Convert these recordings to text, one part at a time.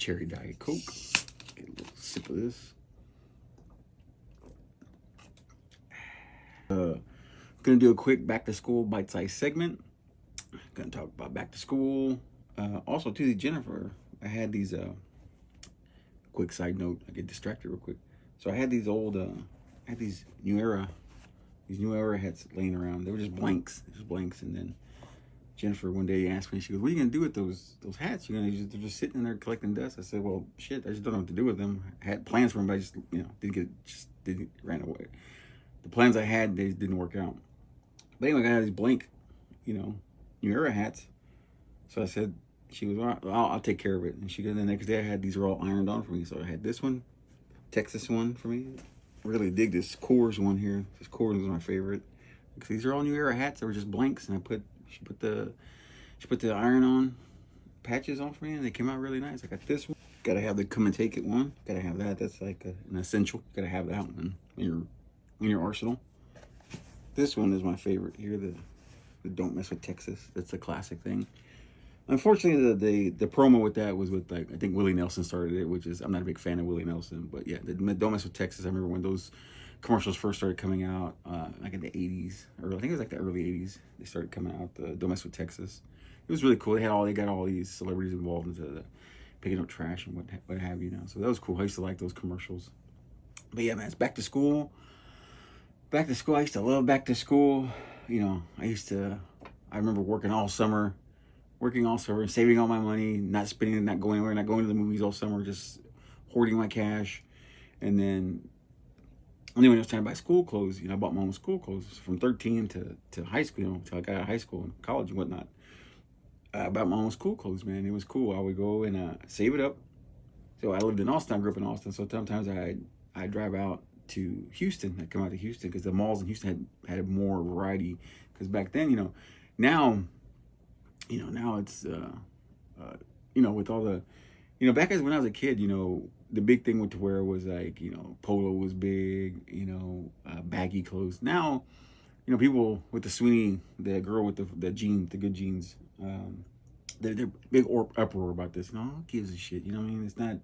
cherry Diet Coke. Get a little sip of this. Gonna do a quick back to school bite-sized segment. Gonna talk about back to school. Also, to Jennifer, I had these. Quick side note, I get distracted real quick. So I had these old, I had these New Era hats laying around. They were just blanks, and then Jennifer one day asked me, she goes, "What are you gonna do with those hats? They're just sitting in there collecting dust." I said, "Well, shit, I just don't know what to do with them. I had plans for them, but I just, didn't ran away. The plans I had, they didn't work out. But anyway, I had these blank, New Era hats. So I said, she goes, "Well, I'll take care of it." And she goes, the next day I had these were all ironed on for me. So I had this one, Texas one for me. I really dig this Coors one here. This Coors is my favorite. Because these are all New Era hats. They were just blanks, and she put the iron on patches on for me, and they came out really nice. I got this one. Gotta have the Come and Take It one. Gotta have that. That's like an essential. Gotta have that one in your arsenal. This one is my favorite here. The Don't Mess with Texas. That's a classic thing. Unfortunately, the promo with that was with, like, I think Willie Nelson started it, which is, I'm not a big fan of Willie Nelson, but yeah, the Don't Mess with Texas. I remember when those commercials first started coming out, like in the 80s, or I think it was like the early 80s. They started coming out, the Don't Mess with Texas. It was really cool. They got all these celebrities involved into the picking up trash and what have you. So that was cool. I used to like those commercials. But yeah, man, it's back to school. Back to school. I used to love back to school. I remember working all summer, saving all my money, not spending it, not going anywhere, not going to the movies all summer, just hoarding my cash. And then when it was time to buy school clothes, I bought my own school clothes from 13 to high school, until I got out of high school and college and whatnot. I bought my own school clothes, man. It was cool. I would go and save it up. So I lived in Austin. I grew up in Austin. So sometimes I'd drive out to Houston. I'd come out to Houston because the malls in Houston had more variety. Because back then, now it's, with all the, back when I was a kid, the big thing to wear was like, polo was big, baggy clothes. Now, people with the Sweeney, the girl with the jeans, the good jeans, they're big uproar about this. Who gives a shit? It's not,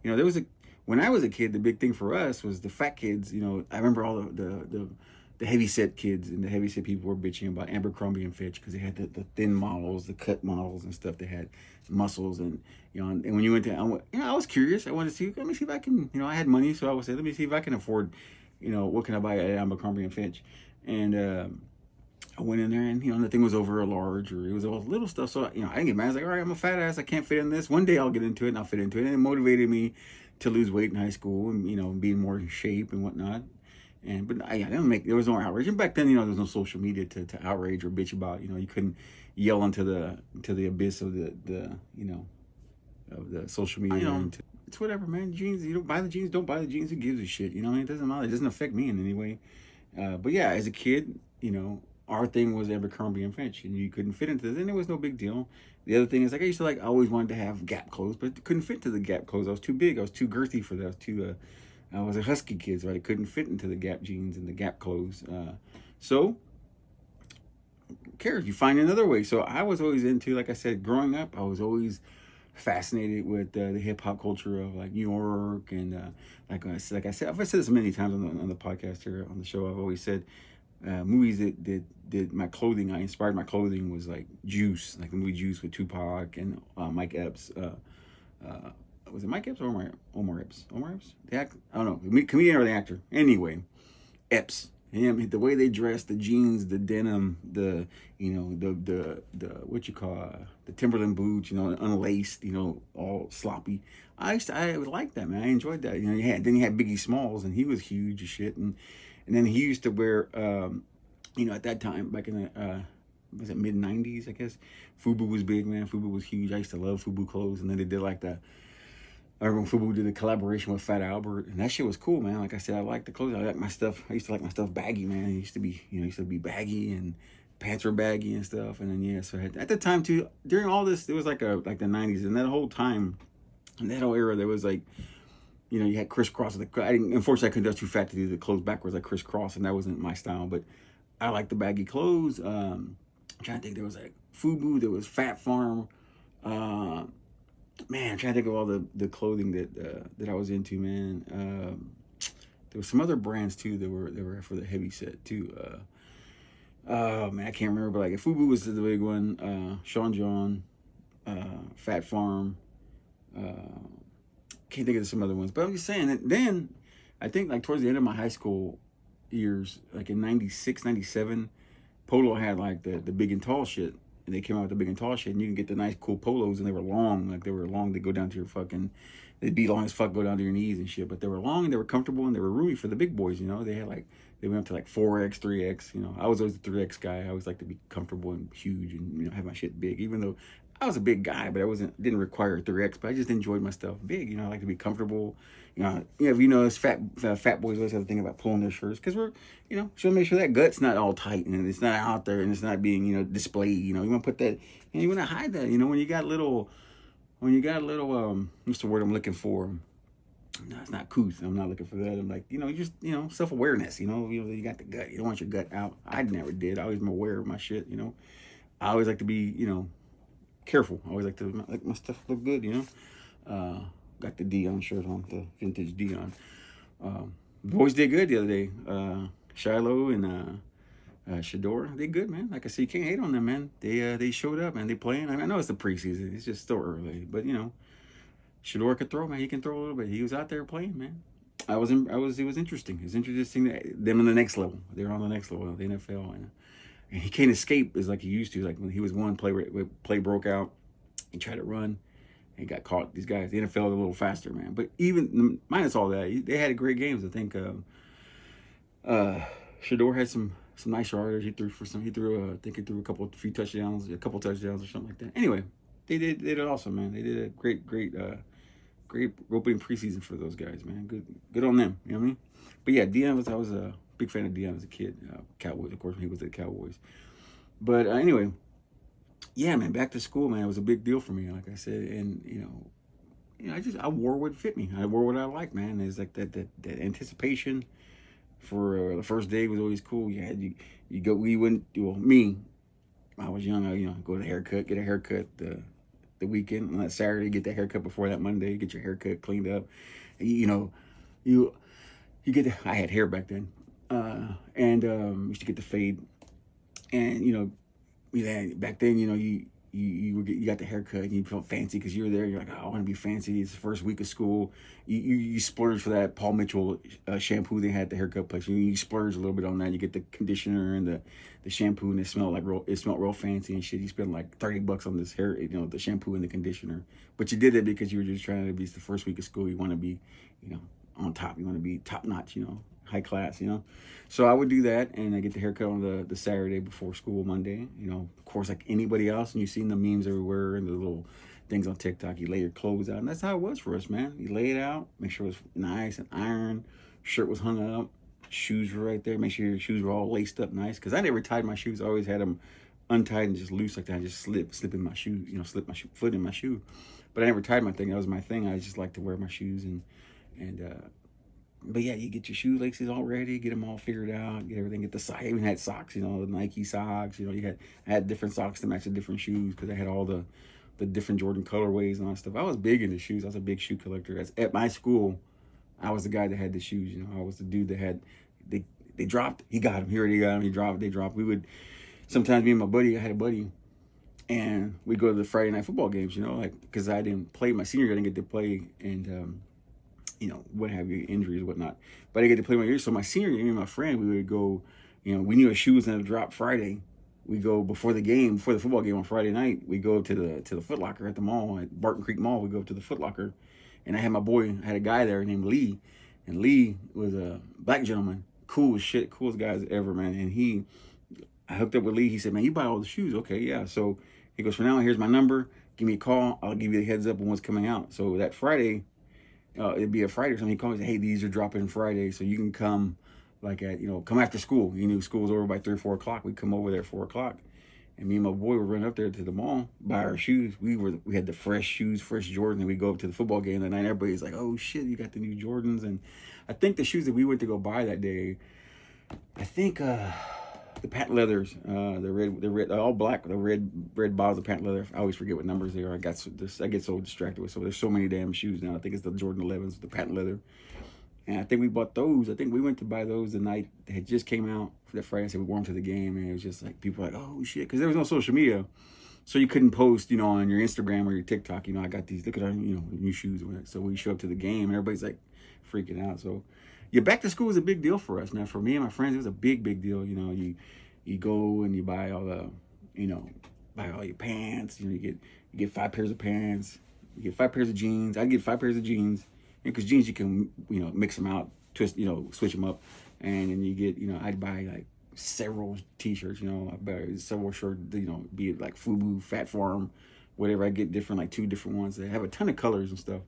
there was when I was a kid, the big thing for us was the fat kids. I remember all the heavyset kids and the heavyset people were bitching about Abercrombie and Fitch because they had the thin models, the cut models and stuff. They had muscles and and when you went to, I was curious. I wanted to see. Let me see if I can. I had money, so I would say, let me see if I can afford. What can I buy at Abercrombie and Fitch? And I went in there and the thing was over a large, or it was all little stuff. So I didn't get mad. I was like, all right, I'm a fat ass. I can't fit in this. One day I'll get into it and I'll fit into it. And it motivated me to lose weight in high school and be more in shape and whatnot. But there was no outrage. And back then, there was no social media to outrage or bitch about. You couldn't yell into the abyss of the of the social media. It's whatever, man. Jeans, you don't buy the jeans, don't buy the jeans. Who gives a shit? It doesn't matter. It doesn't affect me in any way. But yeah, as a kid, our thing was Abercrombie and Fitch, and you couldn't fit into this, and it was no big deal. The other thing is, I always wanted to have Gap clothes, but couldn't fit into the Gap clothes. I was too big. I was too girthy for that. I was a husky kid, so I couldn't fit into the Gap jeans and the Gap clothes. So, who cares? You find another way. So I was always into, like I said, growing up, I was always fascinated with the hip hop culture of like New York, and like I said, I've said this many times on the podcast here on the show. I've always said movies that did my clothing. I inspired my clothing was like Juice, like the movie Juice with Tupac and Mike Epps. Was it Mike Epps or Omar Epps? Omar Epps? I don't know. The comedian or the actor? Anyway, Epps. Him, the way they dressed, the jeans, the denim, the what you call the Timberland boots, unlaced, all sloppy. I would like that, man. I enjoyed that. You had Biggie Smalls, and he was huge as shit, and then he used to wear, at that time back in the was it mid '90s, I guess. FUBU was big, man. FUBU was huge. I used to love FUBU clothes, and then they did like the. I remember when FUBU did a collaboration with Fat Albert, and that shit was cool, man. Like I said, I like the clothes. I like my stuff. I used to like my stuff baggy, man. It used to be baggy, and pants were baggy and stuff. And then so at the time too, during all this, it was like the '90s, and that whole time, in that whole era, there was like, you had crisscross. Unfortunately, I couldn't. I was too fat to do the clothes backwards like crisscross, and that wasn't my style. But I like the baggy clothes. I'm trying to think. There was like FUBU. There was Fat Farm. man, I'm trying to think of all the clothing that I was into, man. There were some other brands too that were for the heavy set too. Oh man, I can't remember, but like Fubu was the big one. Sean John, Fat Farm. Uh, can't think of some other ones, but I'm just saying that then I think like towards the end of my high school years, like in 96, 97, Polo had like the big and tall shit. And they came out with the big and tall shit, and you can get the nice cool polos, and they were long, like they were long. They go down to your fucking, they'd be long as fuck, go down to your knees and shit. But they were long and they were comfortable and they were roomy for the big boys. You know, they had like they went up to like 4X, 3X. You know, I was always the 3X guy. I always like to be comfortable and huge and have my shit big, even though I was a big guy, but I didn't require a 3X. But I just enjoyed my stuff big. You know, I like to be comfortable. If you know, it's fat boys always have to think about pulling their shirts because we're, so make sure that gut's not all tight and it's not out there and it's not being, displayed. You want to put that, and you want to hide that. When you got little, what's the word I'm looking for? No, it's not couth. I'm not looking for that. I'm like, just, self-awareness. You got the gut. You don't want your gut out. I never did. I always am aware of my shit. I always like to be, careful. I always like to like my stuff look good. Got the Dion shirt on, the vintage Dion. The boys did good the other day. Shiloh and Shador, they good, man. Like I said, you can't hate on them, man. They showed up, man. They playing. I know it's the preseason. It's just still early, but Shador could throw, man. He can throw a little bit. He was out there playing, man. It was interesting. It's interesting that them on the next level. They're on the next level of the NFL, and he can't escape as like he used to. Like when he was one play broke out, he tried to run. He got caught. These guys, the NFL is a little faster, man. But even minus all that, they had great games. I think Shador had some nice yardage. He threw a few touchdowns, a couple touchdowns or something like that. Anyway, they did awesome, man. They did a great opening preseason for those guys, man. Good on them. You know what I mean? But yeah, I was a big fan of Deion as a kid. Cowboys, of course, when he was at the Cowboys. But anyway. Yeah, man, back to school, man, it was a big deal for me, like I said, and I wore what fit me. I wore what I liked, man. It's like that anticipation for the first day was always cool. You go, me, I was young, go to the haircut, get a haircut the weekend, on that Saturday, get that haircut before that Monday, get your haircut cleaned up. You get I had hair back then, and used to get the fade, and back then, you got the haircut and you felt fancy because you were there. You're like, oh, I want to be fancy. It's the first week of school. You splurge for that Paul Mitchell shampoo they had at the haircut place. You splurge a little bit on that. You get the conditioner and the shampoo, and it smelled real fancy and shit. You spend like $30 on this hair, the shampoo and the conditioner. But you did it because you were just trying to be, it's the first week of school. You want to be, on top. You want to be top notch. High class, So I would do that, and I get the haircut on the Saturday before school, Monday. Of course, like anybody else, and you've seen the memes everywhere and the little things on TikTok. You lay your clothes out, and that's how it was for us, man. You lay it out, make sure it was nice and ironed, shirt was hung up, shoes were right there, make sure your shoes were all laced up nice. Because I never tied my shoes, I always had them untied and just loose like that. I just slip in my shoe, slip my foot in my shoe. But I never tied my thing. That was my thing. I just like to wear my shoes but yeah, you get your shoelaces all ready, get them all figured out, get the socks. I even had socks, the Nike socks. I had different socks to match the different shoes because I had all the different Jordan colorways and all that stuff. I was big into shoes. I was a big shoe collector. At my school, I was the guy that had the shoes. I was the dude that had they dropped. He got them. He already got them. He dropped. They dropped. We would sometimes, me and my buddy. I had a buddy, and we'd go to the Friday night football games. Because I didn't play my senior year. I didn't get to play, and what have you, injuries, whatnot. But I didn't get to play my year. So my senior year, me and my friend, we would go, we knew a shoe was going to drop Friday. We go before the football game on Friday night. We go to the Foot Locker at the mall, at Barton Creek Mall. We go up to the Foot Locker. And I had a guy there named Lee. And Lee was a black gentleman. Cool as shit. Coolest guys ever, man. And I hooked up with Lee. He said, man, you buy all the shoes. Okay, yeah. So he goes, for now, here's my number. Give me a call. I'll give you the heads up on what's coming out. So that Friday, it'd be a Friday or something. He called me and said, hey, these are dropping Friday, so you can come come after school. You knew school was over by 3 or 4 o'clock. We'd come over there at 4 o'clock. And me and my boy would run up there to the mall, buy our shoes. We had the fresh shoes, fresh Jordans, and we go up to the football game that night. Everybody's like, oh shit, you got the new Jordans. And I think the shoes that we went to go buy that day, I think the patent leathers, the red, all black, the red bottles of patent leather. I always forget what numbers they are. I get so distracted with. So there's so many damn shoes now. I think it's the Jordan 11s, the patent leather. And I think we bought those. I think we went to buy those the night they had just came out for that Friday. So we wore them to the game, and it was just like people were like, oh shit, because there was no social media, so you couldn't post, on your Instagram or your TikTok. I got these. Look at our, new shoes. So we show up to the game, and everybody's like freaking out. So yeah, back to school is a big deal for us. Now for me and my friends, it was a big deal. You go and you buy all the, buy all your pants. You get 5 pairs of pants. You get 5 pairs of jeans. I get 5 pairs of jeans. Because jeans you can mix them out, twist, switch them up, and then you get I'd buy like several t-shirts, I buy several shirts, be it like FUBU, Fat Farm, whatever. I get different, like 2 different ones. They have a ton of colors and stuff.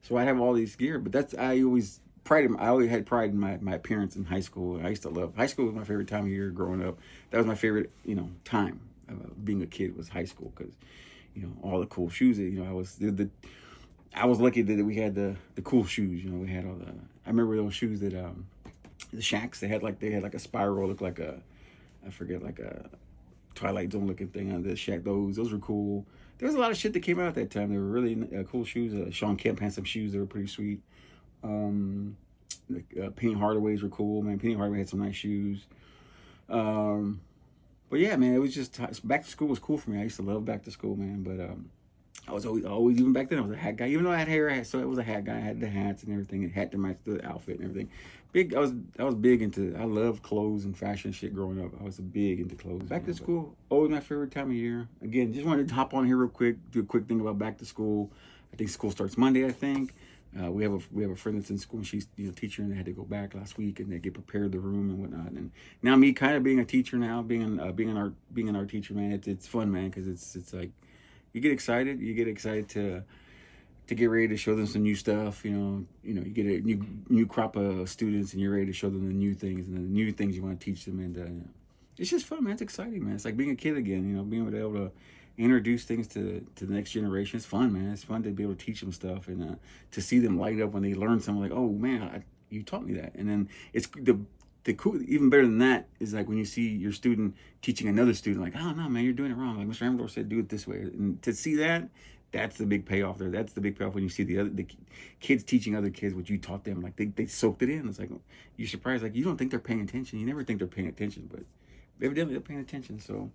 So I have all these gear, but I always had pride in my appearance in high school. I used to love high school. Was my favorite time of year growing up. That was my favorite time of being a kid, was high school, because all the cool shoes that I was lucky that we had the cool shoes. We had all the. I remember those shoes that the Shaqs. They had like a spiral, look like I forget, like a Twilight Zone looking thing on the Shaq. Those were cool. There was a lot of shit that came out at that time. They were really cool shoes. Sean Kemp had some shoes that were pretty sweet. Penny Hardaway's were cool, man. Penny Hardaway had some nice shoes. But yeah, man, it was just back to school was cool for me. I used to love back to school, man. But I was always, even back then, I was a hat guy. Even though I had hair, so it was a hat guy. I had the hats and everything, and hat to match the outfit and everything. I was big into. I loved clothes and fashion shit growing up. I was big into clothes. Back to school, always my favorite time of year. Again, just wanted to hop on here real quick, do a quick thing about back to school. I think school starts Monday. I think we have a friend that's in school, and she's teacher, and they had to go back last week, and they get prepared the room and whatnot. And now me kind of being a teacher now, being an art teacher, man, it's fun, man, because it's like. You get excited. You get excited to get ready to show them some new stuff. You get a new crop of students, and you're ready to show them the new things and the new things you want to teach them. And it's just fun, man. It's exciting, man. It's like being a kid again. Being able to introduce things to the next generation. It's fun, man. It's fun to be able to teach them stuff, and to see them light up when they learn something. Like, oh man, you taught me that. And then it's the cool, even better than that is like when you see your student teaching another student, like, oh no, man, you're doing it wrong. Like Mr. Amador said, do it this way. And to see that, that's the big payoff there. That's the big payoff when you see the kids teaching other kids what you taught them. Like they soaked it in. It's like you're surprised. Like you don't think they're paying attention. You never think they're paying attention, but evidently they're paying attention. So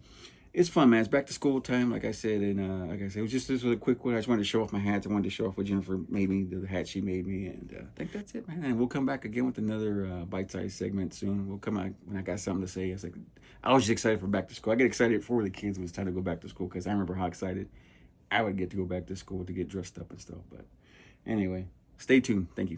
it's fun, man. It's back to school time, like I said, and it was this was a quick one. I just wanted to show off my hats. I wanted to show off what Jennifer made me, the hat she made me, and I think that's it, man. And we'll come back again with another bite-sized segment soon. We'll come out when I got something to say. I was just excited for back to school. I get excited for the kids when it's time to go back to school, because I remember how excited I would get to go back to school to get dressed up and stuff. But anyway, stay tuned. Thank you.